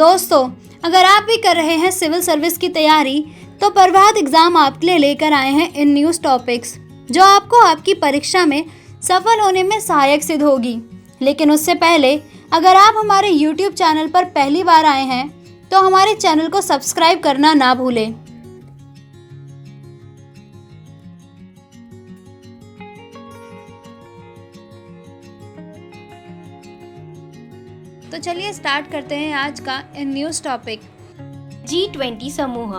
दोस्तों, अगर आप भी कर रहे हैं सिविल सर्विस की तैयारी तो प्रभात एग्जाम आपके लिए लेकर आए हैं इन न्यूज़ टॉपिक्स जो आपको आपकी परीक्षा में सफल होने में सहायक सिद्ध होगी। लेकिन उससे पहले अगर आप हमारे YouTube चैनल पर पहली बार आए हैं तो हमारे चैनल को सब्सक्राइब करना ना भूलें। तो चलिए स्टार्ट करते हैं आज का न्यूज़ टॉपिक। G20 समूह।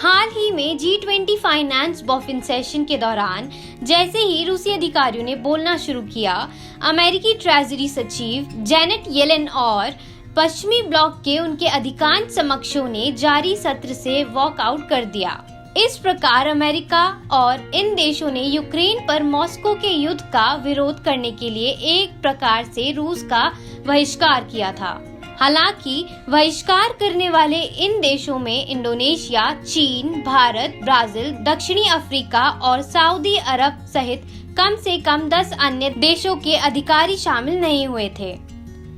हाल ही में G20 फाइनेंस बॉफिन सेशन के दौरान जैसे ही रूसी अधिकारियों ने बोलना शुरू किया, अमेरिकी ट्रेजरी सचिव जेनेट येलेन और पश्चिमी ब्लॉक के उनके अधिकांश समकक्षों ने जारी सत्र से वॉकआउट कर दिया। इस प्रकार अमेरिका और इन देशों ने यूक्रेन पर मॉस्को के युद्ध का विरोध करने के लिए एक प्रकार से रूस का बहिष्कार किया था। हालांकि बहिष्कार करने वाले इन देशों में इंडोनेशिया, चीन, भारत, ब्राजील, दक्षिणी अफ्रीका और सऊदी अरब सहित कम से कम 10 अन्य देशों के अधिकारी शामिल नहीं हुए थे।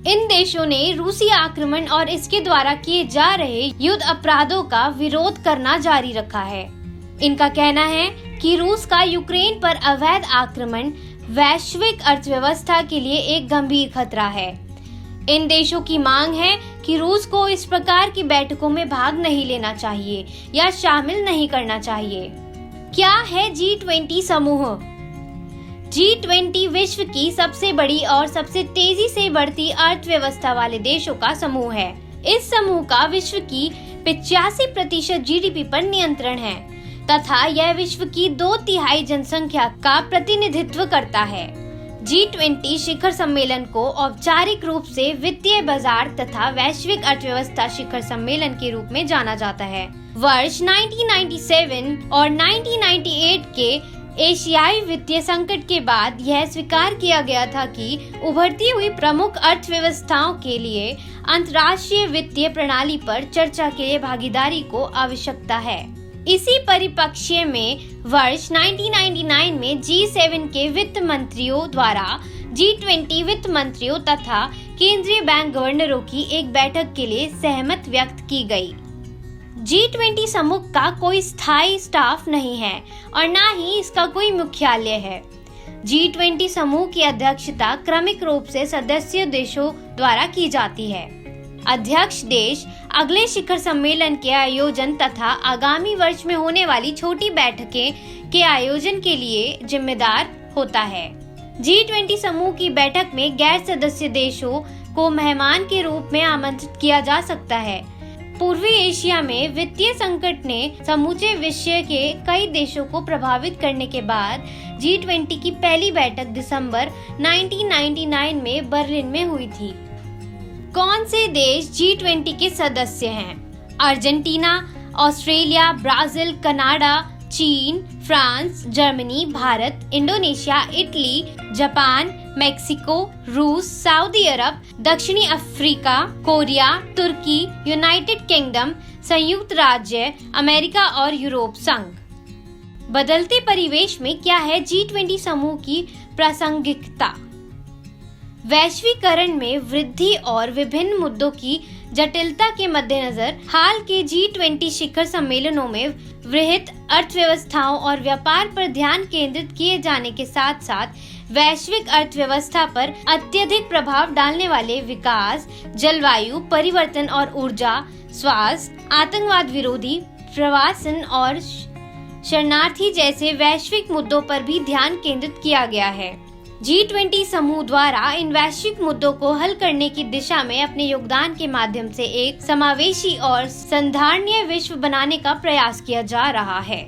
इन देशों ने रूसी आक्रमण और इसके द्वारा किए जा रहे युद्ध अपराधों का विरोध करना जारी रखा है। इनका कहना है कि रूस का यूक्रेन पर अवैध आक्रमण वैश्विक अर्थव्यवस्था के लिए एक गंभीर खतरा है। इन देशों की मांग है कि रूस को इस प्रकार की बैठकों में भाग नहीं लेना चाहिए या शामिल नहीं करना चाहिए। क्या है G20 समूह? G20 विश्व की सबसे बड़ी और सबसे तेजी से बढ़ती अर्थव्यवस्था वाले देशों का समूह है। इस समूह का विश्व की 85% जीडीपी पर नियंत्रण है तथा यह विश्व की 2/3 जनसंख्या का प्रतिनिधित्व करता है। G20 शिखर सम्मेलन को औपचारिक रूप से वित्तीय बाजार तथा वैश्विक अर्थव्यवस्था शिखर सम्मेलन के रूप में जाना जाता है। वर्ष 1997 और 1998 के एशियाई वित्तीय संकट के बाद यह स्वीकार किया गया था कि उभरती हुई प्रमुख अर्थव्यवस्थाओं के लिए अंतर्राष्ट्रीय वित्तीय प्रणाली पर चर्चा के लिए भागीदारी को आवश्यकता है। इसी परिप्रेक्ष्य में वर्ष 1999 में G7 के वित्त मंत्रियों द्वारा G20 वित्त मंत्रियों तथा केंद्रीय बैंक गवर्नरों की एक बैठक के लिए सहमति व्यक्त की गई। G20 समूह का कोई स्थायी स्टाफ नहीं है और न ही इसका कोई मुख्यालय है। G20 समूह की अध्यक्षता क्रमिक रूप से सदस्य देशों द्वारा की जाती है। अध्यक्ष देश अगले शिखर सम्मेलन के आयोजन तथा आगामी वर्ष में होने वाली छोटी बैठकें के आयोजन के लिए जिम्मेदार होता है। G20 समूह की बैठक में गैर सदस्य देशों को मेहमान के रूप में आमंत्रित किया जा सकता है। पूर्वी एशिया में वित्तीय संकट ने समूचे विश्व के कई देशों को प्रभावित करने के बाद G20 की पहली बैठक दिसंबर 1999 में बर्लिन में हुई थी। कौन से देश G20 के सदस्य हैं? अर्जेंटीना, ऑस्ट्रेलिया, ब्राजील, कनाडा, चीन, France, Germany, Bharat, Indonesia, Italy, Japan, Mexico, रूस, सऊदी अरब, दक्षिणी अफ्रीका, कोरिया, तुर्की, यूनाइटेड किंगडम, संयुक्त राज्य अमेरिका और यूरोप संघ। बदलते परिवेश में क्या है G20 समूह की प्रासंगिकता? वैश्वीकरण में वृद्धि और विभिन्न मुद्दों की जटिलता के मद्देनजर हाल के G20 शिखर सम्मेलनों में वृहत अर्थव्यवस्थाओं और व्यापार पर ध्यान केंद्रित किए जाने के साथ साथ वैश्विक अर्थव्यवस्था पर अत्यधिक प्रभाव डालने वाले विकास, जलवायु परिवर्तन और ऊर्जा, स्वास्थ्य, आतंकवाद विरोधी, प्रवासन और शरणार्थी जैसे वैश्विक मुद्दों पर भी ध्यान केंद्रित किया गया है। G20 समूह द्वारा इन वैश्विक मुद्दों को हल करने की दिशा में अपने योगदान के माध्यम से एक समावेशी और संधारणीय विश्व बनाने का प्रयास किया जा रहा है।